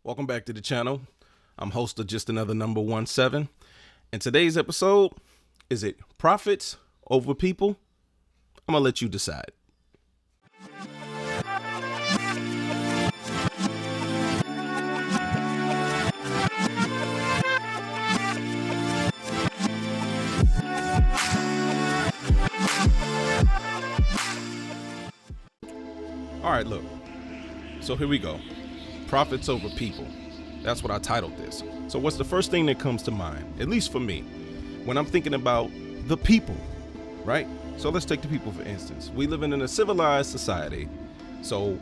Welcome back to the channel. I'm host of Just Another Number 17. And today's episode, is it profits over people? I'm gonna let you decide. All right, look. So here we go. Profits over people. That's what I titled this. So what's the first thing that comes to mind, at least for me, when I'm thinking about the people, right? So let's take the people for instance. We live in a civilized society. So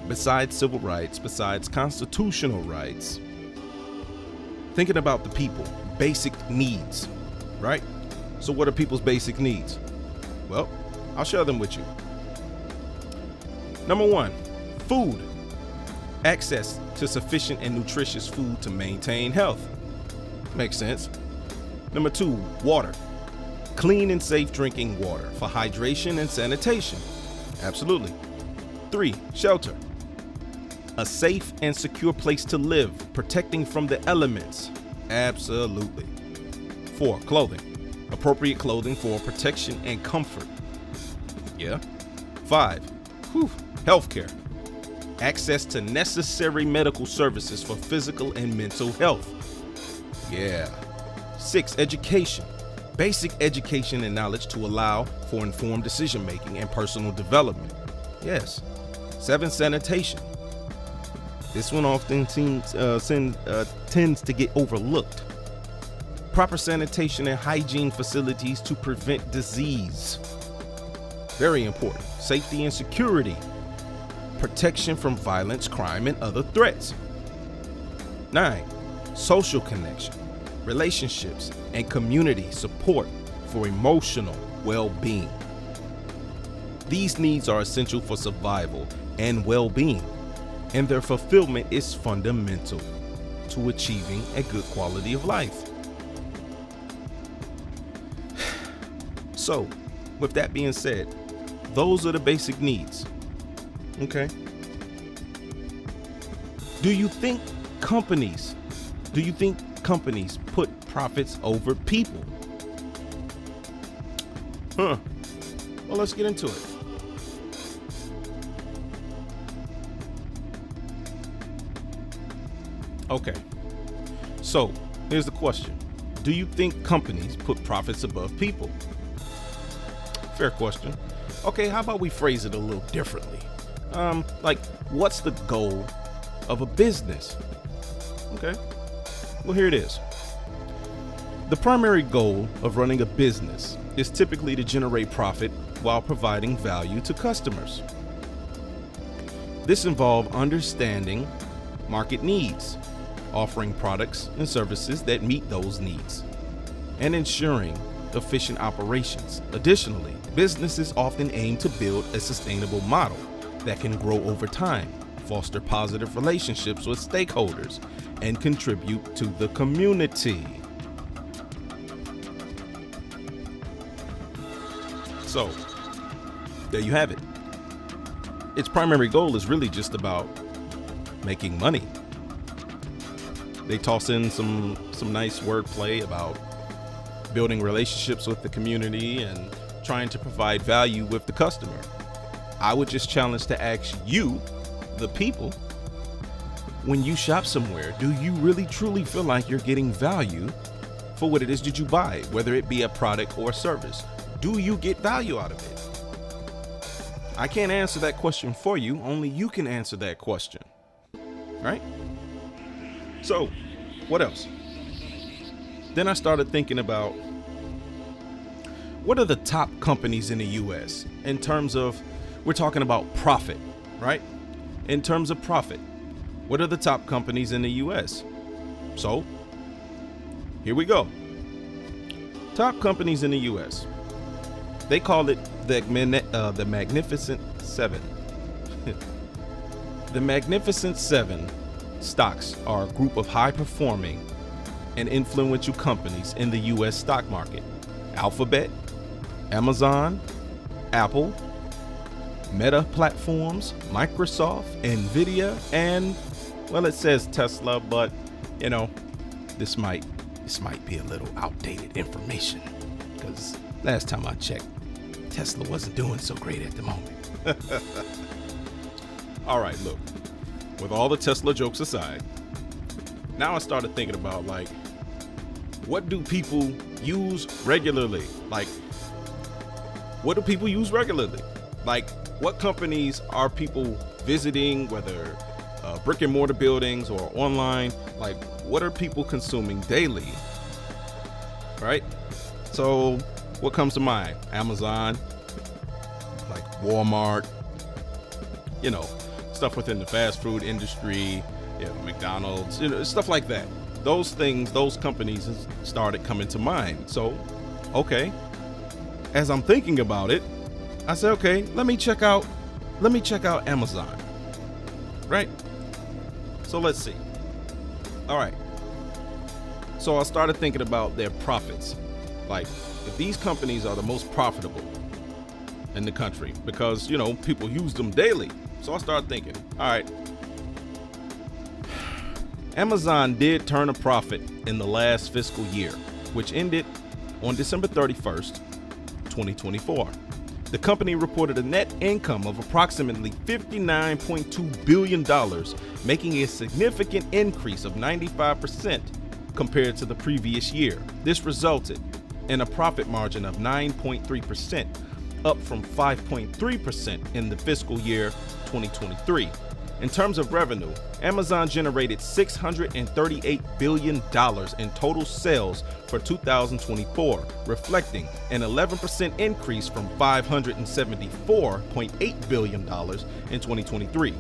besides civil rights, besides constitutional rights, thinking about the people, basic needs, right? So what are people's basic needs? Well, I'll share them with you. Number one, food. Access to sufficient and nutritious food to maintain health. Makes sense. Number two, water. Clean and safe drinking water for hydration and sanitation. Absolutely. Three, shelter. A safe and secure place to live, protecting from the elements. Absolutely. Four, clothing. Appropriate clothing for protection and comfort. Yeah. Five, healthcare. Access to necessary medical services for physical and mental health. Yeah. Six, education. Basic education and knowledge to allow for informed decision making and personal development. Yes. Seven, sanitation. This one often tends to get overlooked. Proper sanitation and hygiene facilities to prevent disease. Very important. Safety and security. Protection from violence, crime, and other threats. 9. Social connection, relationships, and community support for emotional well-being. These needs are essential for survival and well-being, and their fulfillment is fundamental to achieving a good quality of life. So, with that being said, those are the basic needs. Okay. Do you think companies put profits over people? Well, let's get into it. Okay. So, here's the question. Do you think companies put profits above people? Fair question. Okay, how about we phrase it a little differently? Like, what's the goal of a business? Okay, well, here it is. The primary goal of running a business is typically to generate profit while providing value to customers. This involves understanding market needs, offering products and services that meet those needs, and ensuring efficient operations. Additionally, businesses often aim to build a sustainable model that can grow over time, foster positive relationships with stakeholders, and contribute to the community. So, there you have it. Its primary goal is really just about making money. They toss in some nice wordplay about building relationships with the community and trying to provide value with the customer. I would just challenge to ask you, the people, when you shop somewhere, do you really truly feel like you're getting value for what it is that you buy, whether it be a product or a service? Do you get value out of it? I can't answer that question for you. Only you can answer that question, right? So, what else? Then I started thinking about what are the top companies in the US in terms of, we're talking about profit, right? In terms of profit, what are the top companies in the US? So, here we go. Top companies in the US. They call it the Magnificent Seven. The Magnificent Seven stocks are a group of high-performing and influential companies in the US stock market. Alphabet, Amazon, Apple, Meta Platforms, Microsoft, Nvidia, and Well, it says Tesla, but you know, this might be a little outdated information, because last time I checked, Tesla wasn't doing so great at the moment. All right, look, with all the Tesla jokes aside, now I started thinking about, like, what do people use regularly? Like, what do people use regularly? Like, what companies are people visiting, whether brick and mortar buildings or online? Like, what are people consuming daily? Right? So what comes to mind? Amazon, like Walmart, you know, stuff within the fast food industry, you know, McDonald's, you know, stuff like that. Those things, those companies started coming to mind. So, okay, as I'm thinking about it, I said, okay, let me check out Amazon, right? So let's see. All right. So I started thinking about their profits. Like, if these companies are the most profitable in the country, because, you know, people use them daily. So I started thinking, all right, Amazon did turn a profit in the last fiscal year, which ended on December 31st, 2024. The company reported a net income of approximately $59.2 billion, making a significant increase of 95% compared to the previous year. This resulted in a profit margin of 9.3%, up from 5.3% in the fiscal year 2023. In terms of revenue, Amazon generated $638 billion in total sales for 2024, reflecting an 11% increase from $574.8 billion in 2023.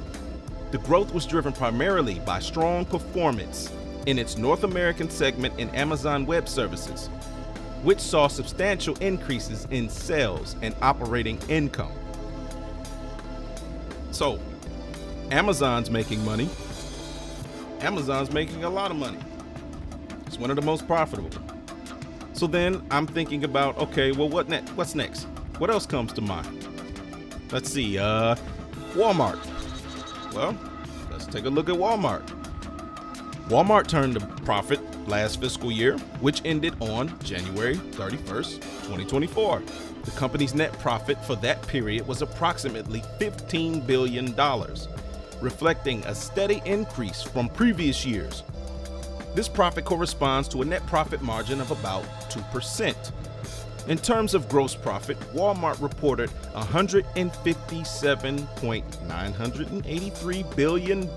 The growth was driven primarily by strong performance in its North American segment in Amazon Web Services, which saw substantial increases in sales and operating income. So, Amazon's making money. Amazon's making a lot of money. It's one of the most profitable. So then I'm thinking about, okay, well, what's next? What else comes to mind? Let's see, Walmart. Well, let's take a look at Walmart. Walmart turned a profit last fiscal year, which ended on January 31st, 2024. The company's net profit for that period was approximately $15 billion, reflecting a steady increase from previous years. This profit corresponds to a net profit margin of about 2%. In terms of gross profit, Walmart reported $157.983 billion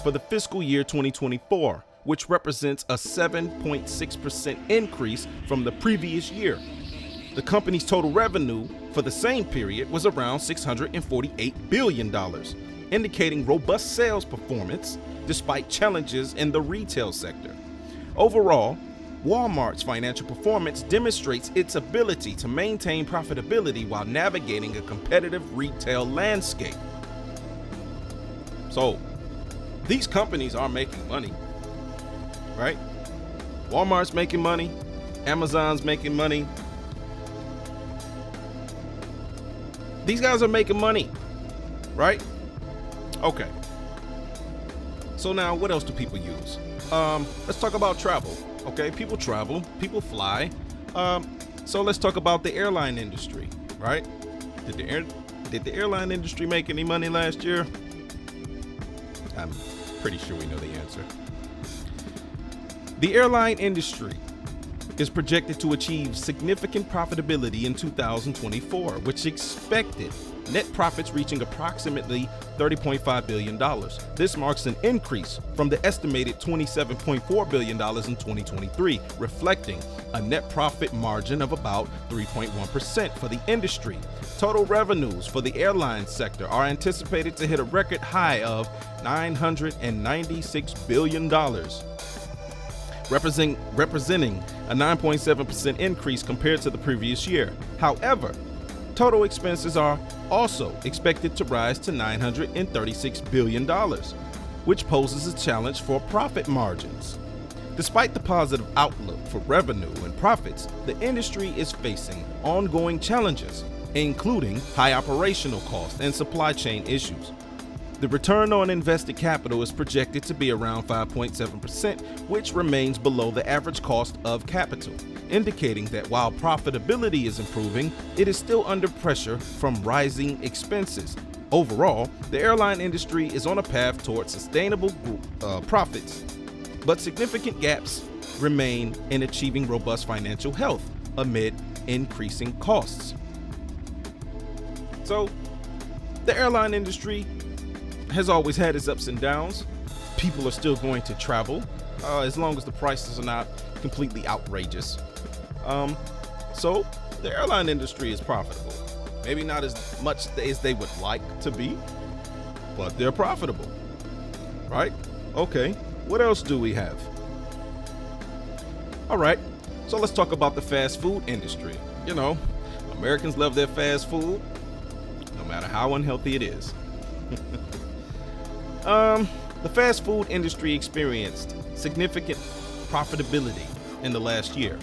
for the fiscal year 2024, which represents a 7.6% increase from the previous year. The company's total revenue for the same period was around $648 billion, indicating robust sales performance despite challenges in the retail sector. Overall, Walmart's financial performance demonstrates its ability to maintain profitability while navigating a competitive retail landscape. So, these companies are making money, right? Walmart's making money, Amazon's making money. These guys are making money, right? Okay. So now, what else do people use? Let's talk about travel. Okay, people travel, people fly. So let's talk about the airline industry, right? Did the airline industry make any money last year? I'm pretty sure we know the answer. The airline industry is projected to achieve significant profitability in 2024, which expected net profits reaching approximately $30.5 billion. This marks an increase from the estimated $27.4 billion in 2023, reflecting a net profit margin of about 3.1% for the industry. Total revenues for the airline sector are anticipated to hit a record high of $996 billion. Representing a 9.7% increase compared to the previous year. However, total expenses are also expected to rise to $936 billion, which poses a challenge for profit margins. Despite the positive outlook for revenue and profits, the industry is facing ongoing challenges, including high operational costs and supply chain issues. The return on invested capital is projected to be around 5.7%, which remains below the average cost of capital, indicating that while profitability is improving, it is still under pressure from rising expenses. Overall, the airline industry is on a path towards sustainable profits, but significant gaps remain in achieving robust financial health amid increasing costs. So, the airline industry has always had its ups and downs. People are still going to travel as long as the prices are not completely outrageous. So the airline industry is profitable. Maybe not as much as they would like to be, but they're profitable, right? Okay, what else do we have? All right, so let's talk about the fast food industry. You know, Americans love their fast food, no matter how unhealthy it is. The fast food industry experienced significant profitability in the last year,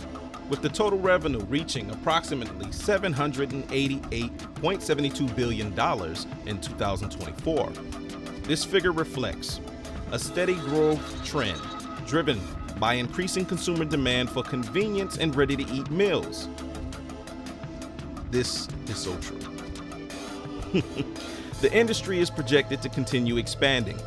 with the total revenue reaching approximately $788.72 billion in 2024. This figure reflects a steady growth trend driven by increasing consumer demand for convenience and ready-to-eat meals. This is so true. The industry is projected to continue expanding,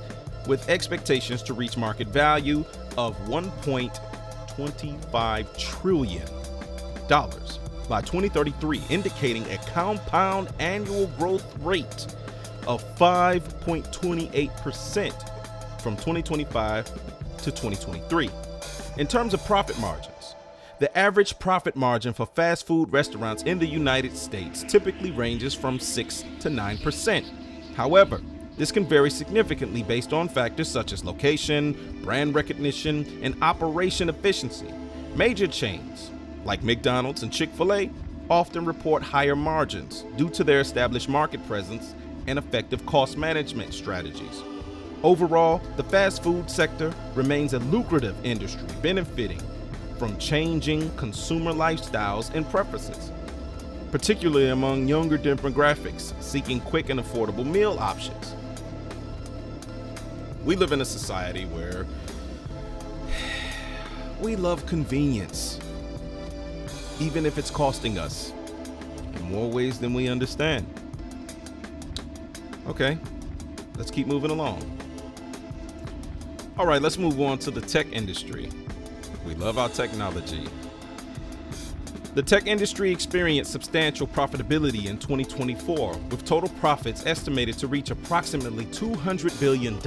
with expectations to reach market value of $1.25 trillion by 2033, indicating a compound annual growth rate of 5.28% from 2025 to 2023. In terms of profit margins, the average profit margin for fast food restaurants in the United States typically ranges from 6 to 9%. However, this can vary significantly based on factors such as location, brand recognition, and operation efficiency. Major chains, like McDonald's and Chick-fil-A, often report higher margins due to their established market presence and effective cost management strategies. Overall, the fast food sector remains a lucrative industry, benefiting from changing consumer lifestyles and preferences, particularly among younger demographics seeking quick and affordable meal options. We live in a society where we love convenience, even if it's costing us in more ways than we understand. Okay, let's keep moving along. All right, let's move on to the tech industry. We love our technology. The tech industry experienced substantial profitability in 2024, with total profits estimated to reach approximately $200 billion.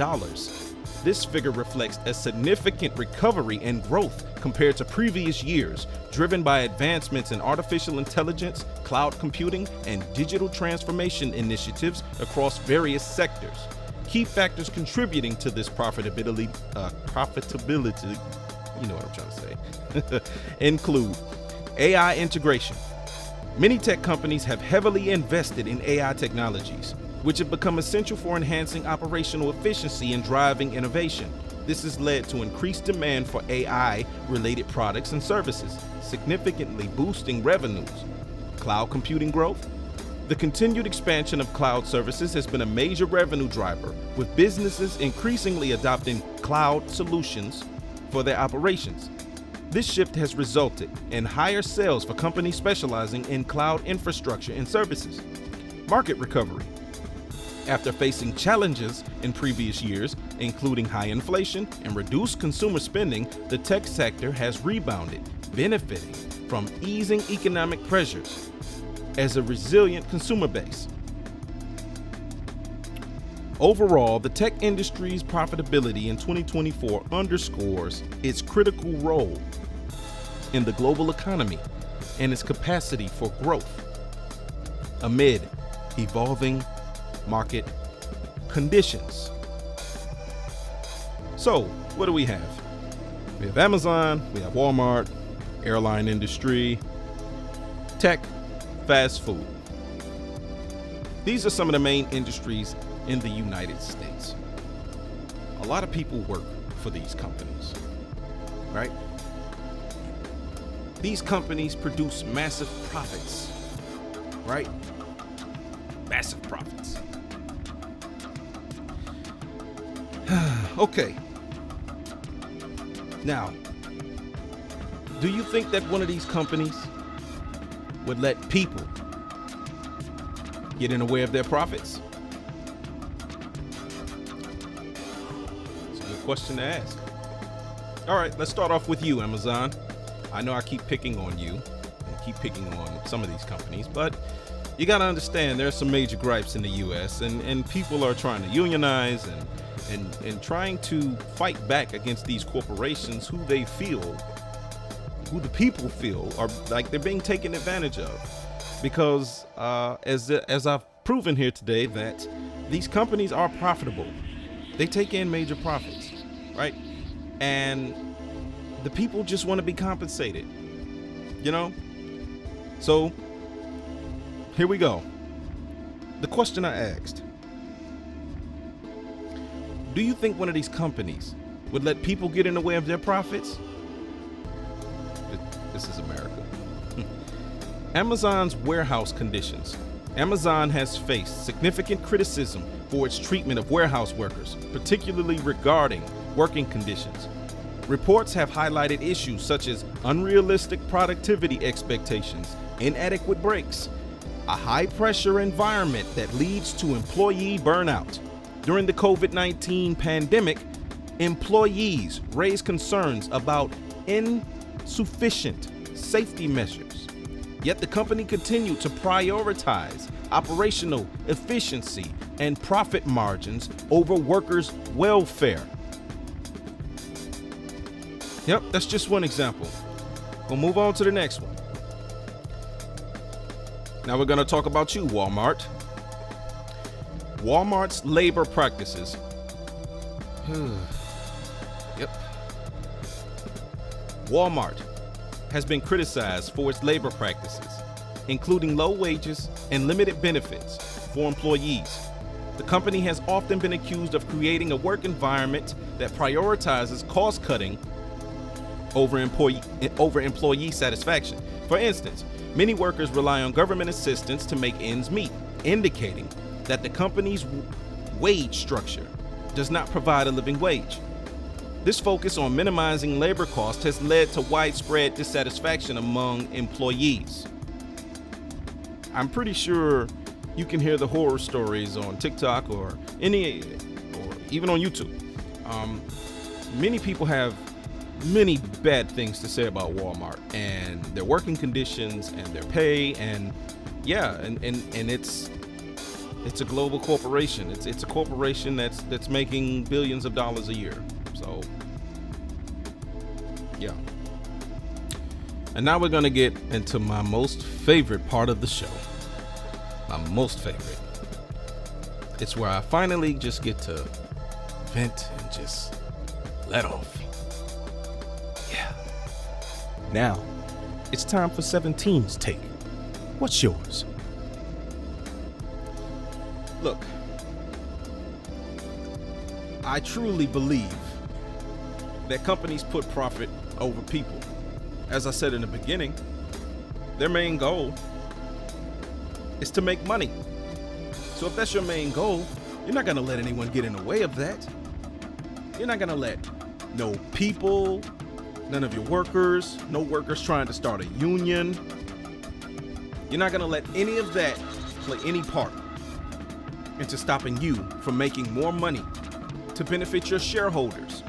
This figure reflects a significant recovery and growth compared to previous years, driven by advancements in artificial intelligence, cloud computing, and digital transformation initiatives across various sectors. Key factors contributing to this profitability, you know what I'm trying to say, include AI integration. Many tech companies have heavily invested in AI technologies, which have become essential for enhancing operational efficiency and driving innovation. This has led to increased demand for AI-related products and services, significantly boosting revenues. Cloud computing growth. The continued expansion of cloud services has been a major revenue driver, with businesses increasingly adopting cloud solutions for their operations. This shift has resulted in higher sales for companies specializing in cloud infrastructure and services. Market recovery. After facing challenges in previous years, including high inflation and reduced consumer spending, the tech sector has rebounded, benefiting from easing economic pressures as a resilient consumer base. Overall, the tech industry's profitability in 2024 underscores its critical role in the global economy and its capacity for growth amid evolving market conditions. So, what do we have? We have Amazon, we have Walmart, airline industry, tech, fast food. These are some of the main industries in the United States. A lot of people work for these companies, right? These companies produce massive profits, right? Massive profits. Okay. Now, do you think that one of these companies would let people get in the way of their profits? It's a good question to ask. All right, let's start off with you, Amazon. I know I keep picking on you and keep picking on some of these companies, but you got to understand there are some major gripes in the U.S. and people are trying to unionize and trying to fight back against these corporations who the people feel are like they're being taken advantage of. Because as I've proven here today, that these companies are profitable. They take in major profits, right? And the people just want to be compensated, you know? So here we go. The question I asked: do you think one of these companies would let people get in the way of their profits? This is America. Amazon's warehouse conditions. Amazon has faced significant criticism for its treatment of warehouse workers, particularly regarding working conditions. Reports have highlighted issues such as unrealistic productivity expectations, inadequate breaks, a high-pressure environment that leads to employee burnout. During the COVID-19 pandemic, employees raised concerns about insufficient safety measures. Yet the company continued to prioritize operational efficiency and profit margins over workers' welfare. Yep, that's just one example. We'll move on to the next one. Now we're going to talk about you, Walmart. Walmart's labor practices. Yep. Walmart has been criticized for its labor practices, including low wages and limited benefits for employees. The company has often been accused of creating a work environment that prioritizes cost-cutting over employee satisfaction. For instance, many workers rely on government assistance to make ends meet, indicating that the company's wage structure does not provide a living wage. This focus on minimizing labor costs has led to widespread dissatisfaction among employees. I'm pretty sure you can hear the horror stories on TikTok or even on YouTube. Many people have many bad things to say about Walmart and their working conditions and their pay, and it's a global corporation. It's a corporation that's making billions of dollars a year. So yeah. And now we're gonna get into my most favorite part of the show. My most favorite. It's where I finally just get to vent and just let off. Yeah. Now, it's time for 17's take. What's yours? Look, I truly believe that companies put profit over people. As I said in the beginning, their main goal is to make money. So if that's your main goal, you're not gonna let anyone get in the way of that. You're not gonna let no people, none of your workers, no workers trying to start a union. You're not gonna let any of that play any part into stopping you from making more money to benefit your shareholders.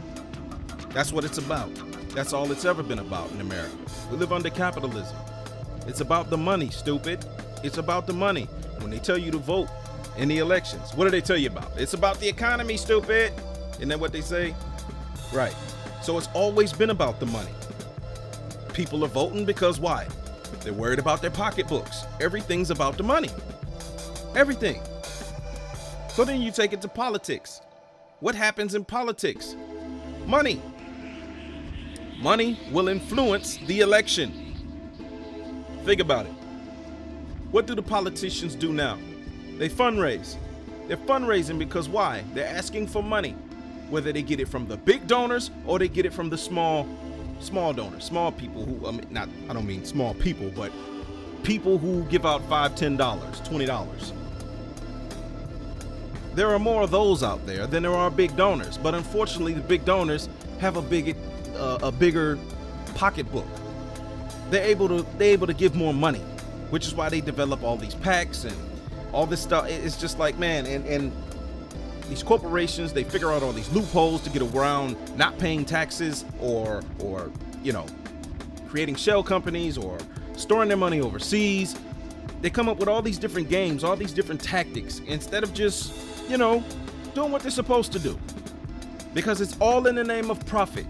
That's what it's about. That's all it's ever been about in America. We live under capitalism. It's about the money, stupid. It's about the money. When they tell you to vote in the elections, what do they tell you about? It's about the economy, stupid. Isn't that what they say? Right. So it's always been about the money. People are voting because why? They're worried about their pocketbooks. Everything's about the money. Everything. So then you take it to politics. What happens in politics? Money. Money will influence the election. Think about it. What do the politicians do now? They fundraise. They're fundraising because why? They're asking for money. Whether they get it from the big donors or they get it from the small donors, small people who, I don't mean small people, but people who give out $5, $10, $20. There are more of those out there than there are big donors, but unfortunately the big donors have a bigger pocketbook. They're able to give more money, which is why they develop all these PACs and all this stuff. It's just like, man, and these corporations, they figure out all these loopholes to get around not paying taxes or creating shell companies or storing their money overseas. They come up with all these different games, all these different tactics, instead of just, doing what they're supposed to do. Because it's all in the name of profit.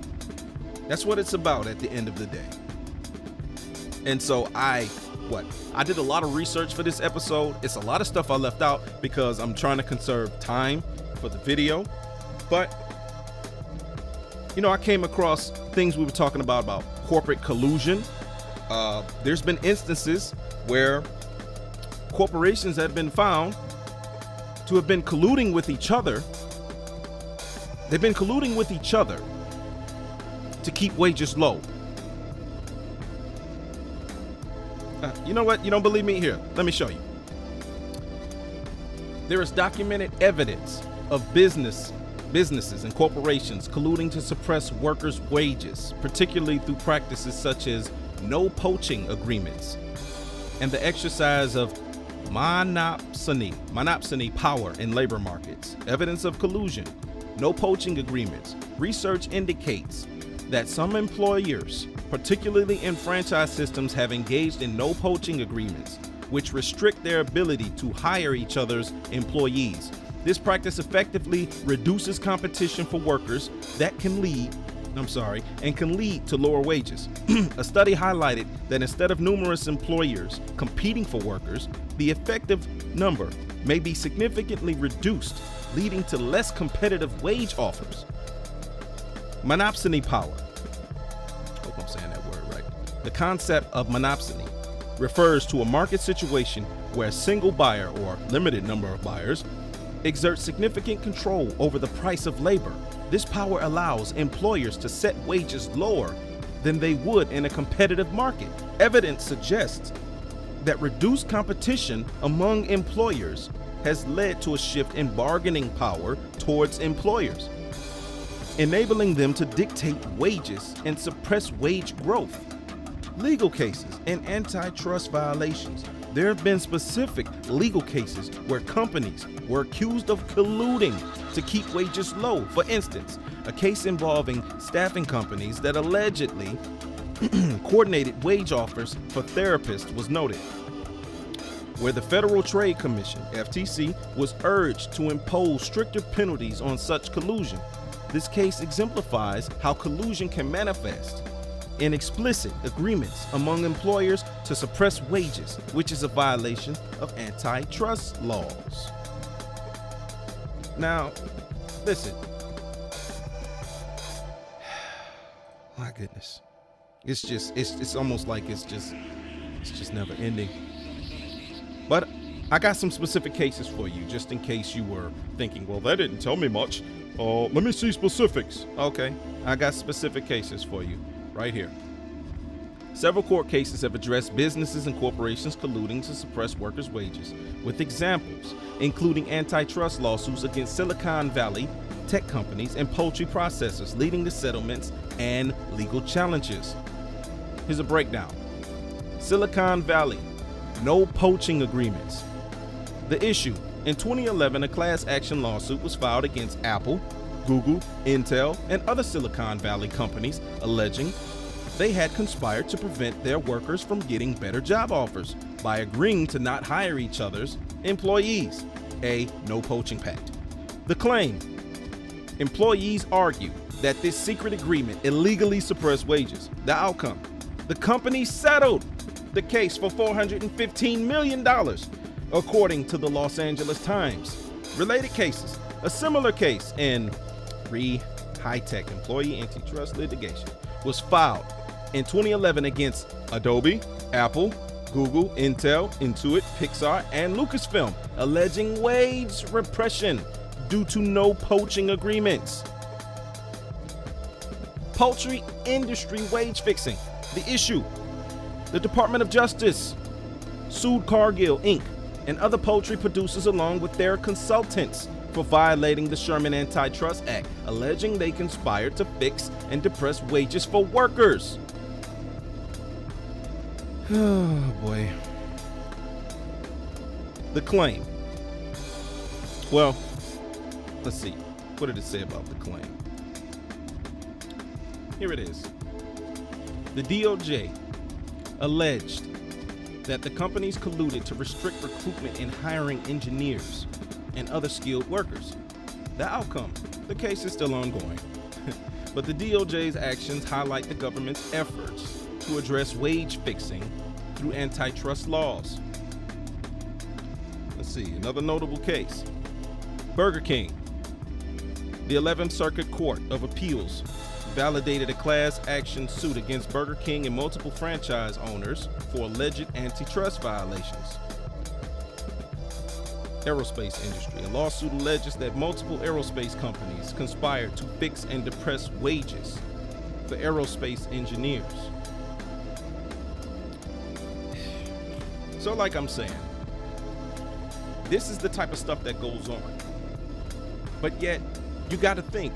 That's what it's about at the end of the day. And so I did a lot of research for this episode. It's a lot of stuff I left out because I'm trying to conserve time for the video. But, I came across things we were talking about corporate collusion. There's been instances where corporations have been found to have been colluding with each other. They've been colluding with each other to keep wages low. You know what? You don't believe me? Here, let me show you. There is documented evidence of businesses and corporations colluding to suppress workers' wages, particularly through practices such as no poaching agreements and the exercise of monopsony power in labor markets. Evidence of collusion, no poaching agreements. Research indicates that some employers, particularly in franchise systems, have engaged in no poaching agreements, which restrict their ability to hire each other's employees. This practice effectively reduces competition for workers that can lead to lower wages. A study highlighted that instead of numerous employers competing for workers, the effective number may be significantly reduced, leading to less competitive wage offers. Monopsony power. Hope I'm saying that word right. The concept of monopsony refers to a market situation where a single buyer or limited number of buyers exerts significant control over the price of labor. This power allows employers to set wages lower than they would in a competitive market. Evidence suggests that reduced competition among employers has led to a shift in bargaining power towards employers, enabling them to dictate wages and suppress wage growth. Legal cases and antitrust violations. There have been specific legal cases where companies were accused of colluding to keep wages low. For instance, a case involving staffing companies that allegedly coordinated wage offers for therapists was noted, where the Federal Trade Commission, FTC, was urged to impose stricter penalties on such collusion. This case exemplifies how collusion can manifest in explicit agreements among employers to suppress wages, which is a violation of antitrust laws. Now, listen. My goodness. It's almost like it's just never ending. But I got some specific cases for you, just in case you were thinking, well, that didn't tell me much. Let me see specifics. Okay, I got specific cases for you right here. Several court cases have addressed businesses and corporations colluding to suppress workers' wages, with examples including antitrust lawsuits against Silicon Valley tech companies and poultry processors, leading to settlements and legal challenges. Here's a breakdown. Silicon Valley, no poaching agreements. The issue: in 2011, a class action lawsuit was filed against Apple, Google, Intel, and other Silicon Valley companies, alleging they had conspired to prevent their workers from getting better job offers by agreeing to not hire each other's employees, a no poaching pact. The claim: employees argue that this secret agreement illegally suppressed wages. The outcome: the company settled the case for $415 million, according to the Los Angeles Times. Related cases: a similar case in high-tech employee antitrust litigation was filed in 2011 against Adobe, Apple, Google, Intel, Intuit, Pixar, and Lucasfilm, alleging wage repression due to no poaching agreements. Poultry industry wage fixing. The issue: the Department of Justice sued Cargill Inc. and other poultry producers along with their consultants, for violating the Sherman Antitrust Act, alleging they conspired to fix and depress wages for workers. Oh boy. The claim. Well, let's see. What did it say about the claim? Here it is. The DOJ alleged that the companies colluded to restrict recruitment in hiring engineers and other skilled workers. The outcome, the case is still ongoing. But the DOJ's actions highlight the government's efforts to address wage fixing through antitrust laws. Let's see, another notable case. Burger King. The 11th Circuit Court of Appeals validated a class action suit against Burger King and multiple franchise owners for alleged antitrust violations. Aerospace industry. A lawsuit alleges that multiple aerospace companies conspired to fix and depress wages for aerospace engineers. So like I'm saying, this is the type of stuff that goes on. But yet, you got to think,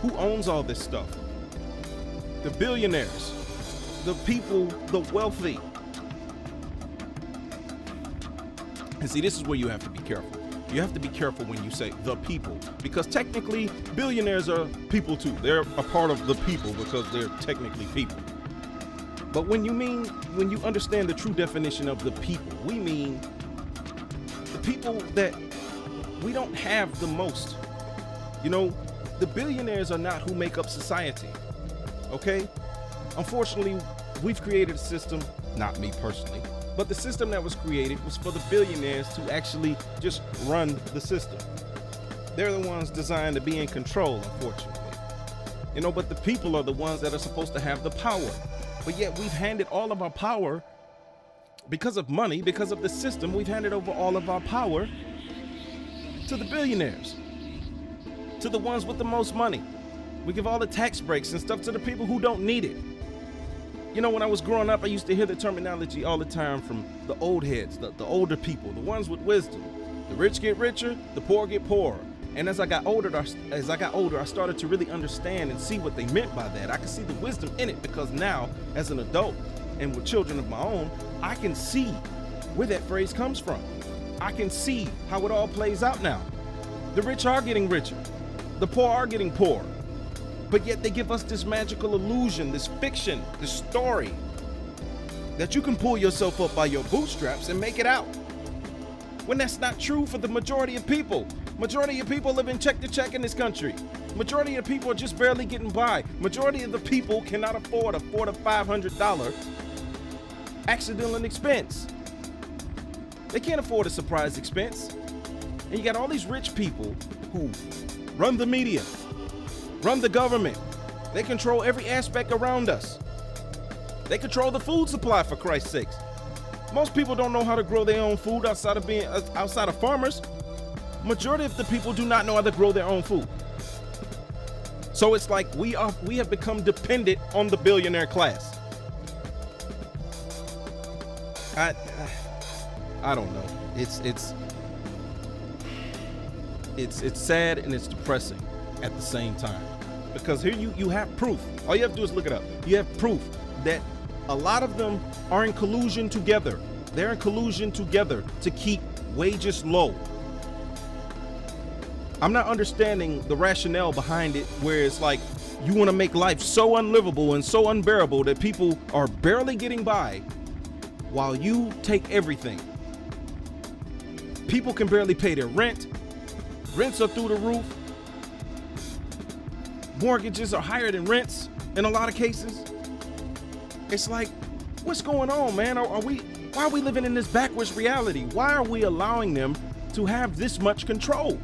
who owns all this stuff? The billionaires, the people, the wealthy. And see, this is where you have to be careful. You have to be careful when you say the people, because technically billionaires are people too. They're a part of the people because they're technically people. But when you understand the true definition of the people, we mean the people that we don't have the most. You know, the billionaires are not who make up society, okay? Unfortunately, we've created a system, not me personally, but the system that was created was for the billionaires to actually just run the system. They're the ones designed to be in control, unfortunately. You know, but the people are the ones that are supposed to have the power. But yet we've handed all of our power, because of money, because of the system, we've handed over all of our power to the billionaires, to the ones with the most money. We give all the tax breaks and stuff to the people who don't need it. You know, when I was growing up, I used to hear the terminology all the time from the old heads, the older people, the ones with wisdom. The rich get richer, the poor get poorer. And as I got older, I started to really understand and see what they meant by that. I could see the wisdom in it because now, as an adult and with children of my own, I can see where that phrase comes from. I can see how it all plays out now. The rich are getting richer. The poor are getting poorer. But yet they give us this magical illusion, this fiction, this story that you can pull yourself up by your bootstraps and make it out. When that's not true for the majority of people. Majority of people live in check to check in this country. Majority of people are just barely getting by. Majority of the people cannot afford a $400 to $500 accidental expense. They can't afford a surprise expense. And you got all these rich people who run the media, run the government. They control every aspect around us. They control the food supply, for Christ's sakes. Most people don't know how to grow their own food outside of farmers. Majority of the people do not know how to grow their own food. So it's like we have become dependent on the billionaire class. I don't know. It's sad and it's depressing at the same time. Because here you have proof. All you have to do is look it up. You have proof that a lot of them are in collusion together. They're in collusion together to keep wages low. I'm not understanding the rationale behind it, where it's like you want to make life so unlivable and so unbearable that people are barely getting by while you take everything. People can barely pay their rent. Rents are through the roof. Mortgages are higher than rents in a lot of cases. It's like, what's going on, man? Why are we living in this backwards reality? Why are we allowing them to have this much control?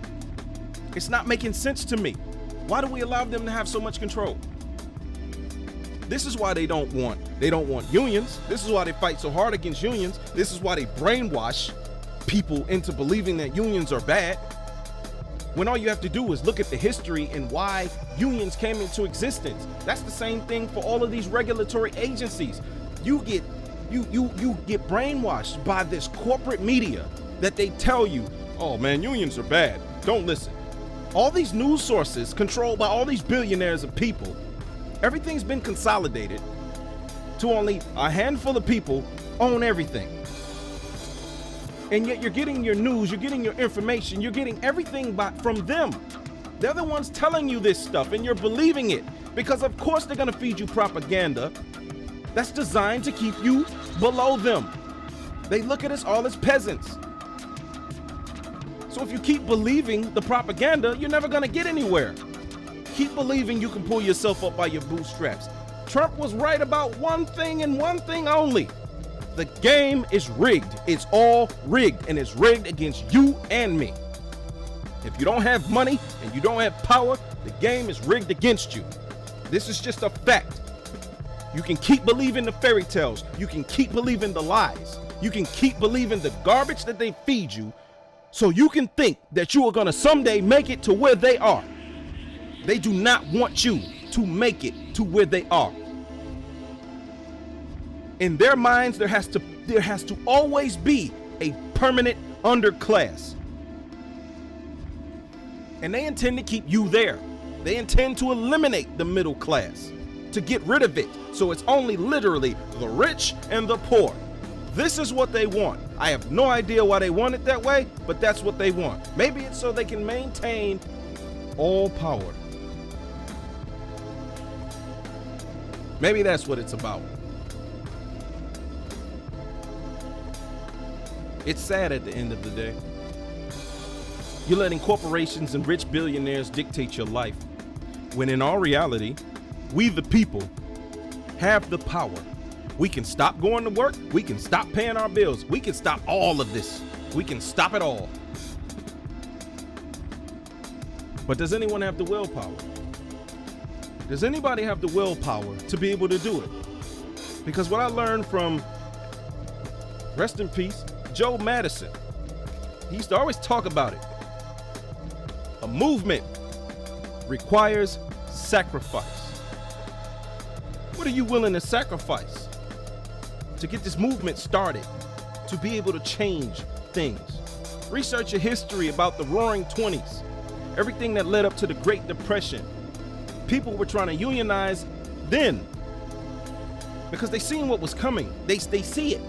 It's not making sense to me. Why do we allow them to have so much control? This is why they don't want unions. This is why they fight so hard against unions. This is why they brainwash people into believing that unions are bad. When all you have to do is look at the history and why unions came into existence. That's the same thing for all of these regulatory agencies. You get brainwashed by this corporate media that they tell you, oh man, unions are bad. Don't listen. All these news sources controlled by all these billionaires of people, everything's been consolidated to only a handful of people own everything. And yet you're getting your news, you're getting your information, you're getting everything from them. They're the ones telling you this stuff and you're believing it because of course they're gonna feed you propaganda that's designed to keep you below them. They look at us all as peasants. So if you keep believing the propaganda, you're never gonna get anywhere. Keep believing you can pull yourself up by your bootstraps. Trump was right about one thing and one thing only. The game is rigged. It's all rigged, and it's rigged against you and me. If you don't have money and you don't have power, the game is rigged against you. This is just a fact. You can keep believing the fairy tales. You can keep believing the lies. You can keep believing the garbage that they feed you so you can think that you are going to someday make it to where they are. They do not want you to make it to where they are. In their minds, there has to always be a permanent underclass. And they intend to keep you there. They intend to eliminate the middle class, to get rid of it. So it's only literally the rich and the poor. This is what they want. I have no idea why they want it that way, but that's what they want. Maybe it's so they can maintain all power. Maybe that's what it's about. It's sad at the end of the day. You're letting corporations and rich billionaires dictate your life, when in all reality, we the people have the power. We can stop going to work. We can stop paying our bills. We can stop all of this. We can stop it all. But does anyone have the willpower? Does anybody have the willpower to be able to do it? Because what I learned from, rest in peace, Joe Madison, he used to always talk about it. A movement requires sacrifice. What are you willing to sacrifice to get this movement started, to be able to change things? Research your history about the Roaring 20s, everything that led up to the Great Depression. People were trying to unionize then because they seen what was coming. They see it.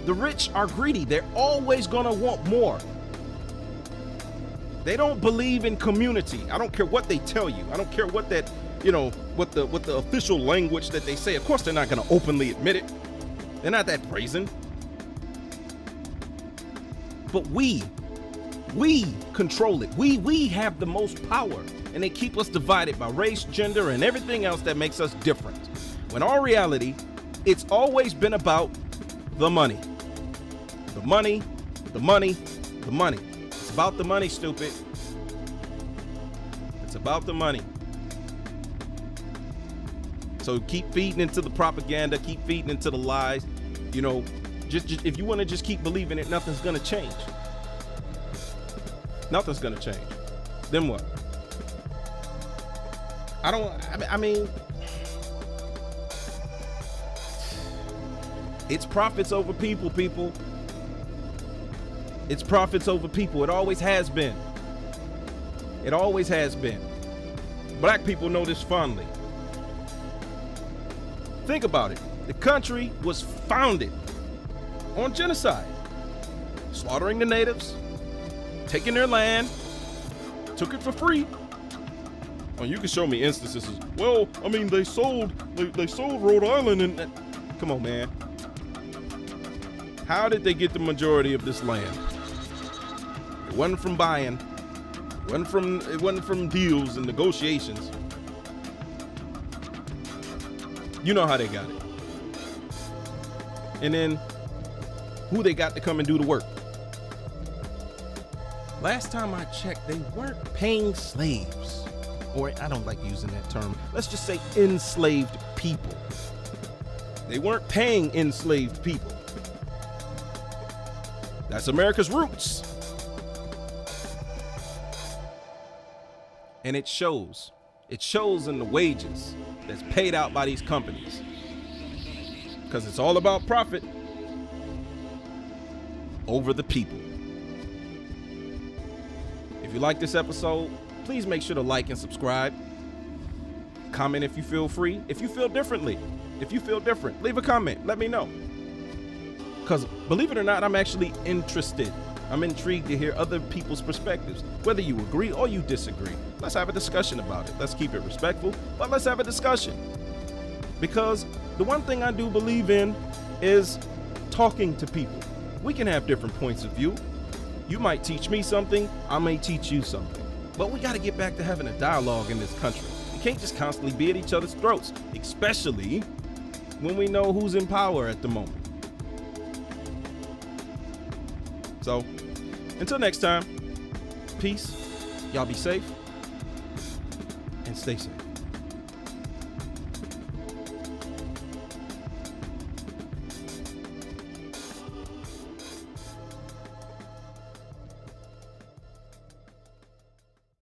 The rich are greedy. They're always gonna want more. They don't believe in community. I don't care what they tell you. I don't care what that, what the official language that they say. Of course, they're not gonna openly admit it. They're not that brazen. But we control it. We have the most power, and they keep us divided by race, gender, and everything else that makes us different. When all reality, it's always been about the money. The money, the money, the money. It's about the money, stupid. It's about the money. So keep feeding into the propaganda, keep feeding into the lies. Just if you want to just keep believing it, nothing's gonna change. Nothing's gonna change. Then what? I mean, it's profits over people. It's profits over people. It always has been. It always has been. Black people know this fondly. Think about it. The country was founded on genocide. Slaughtering the natives, taking their land, took it for free. Oh, you can show me instances. Well, I mean, they sold Rhode Island and come on, man. How did they get the majority of this land? It wasn't from buying. It wasn't from deals and negotiations. You know how they got it. And then who they got to come and do the work. Last time I checked, they weren't paying slaves. Or I don't like using that term. Let's just say enslaved people. They weren't paying enslaved people. That's America's roots. And it shows. It shows in the wages that's paid out by these companies. Because it's all about profit over the people. you like this episode, please make sure to like and subscribe. Comment if you feel free. If you feel differently, leave a comment. Let me know. Because believe it or not, I'm actually interested. I'm intrigued to hear other people's perspectives, whether you agree or you disagree. Let's have a discussion about it. Let's keep it respectful, but let's have a discussion. Because the one thing I do believe in is talking to people. We can have different points of view. You might teach me something, I may teach you something. But we got to get back to having a dialogue in this country. We can't just constantly be at each other's throats, especially when we know who's in power at the moment. So, until next time, peace, y'all be safe, and stay safe.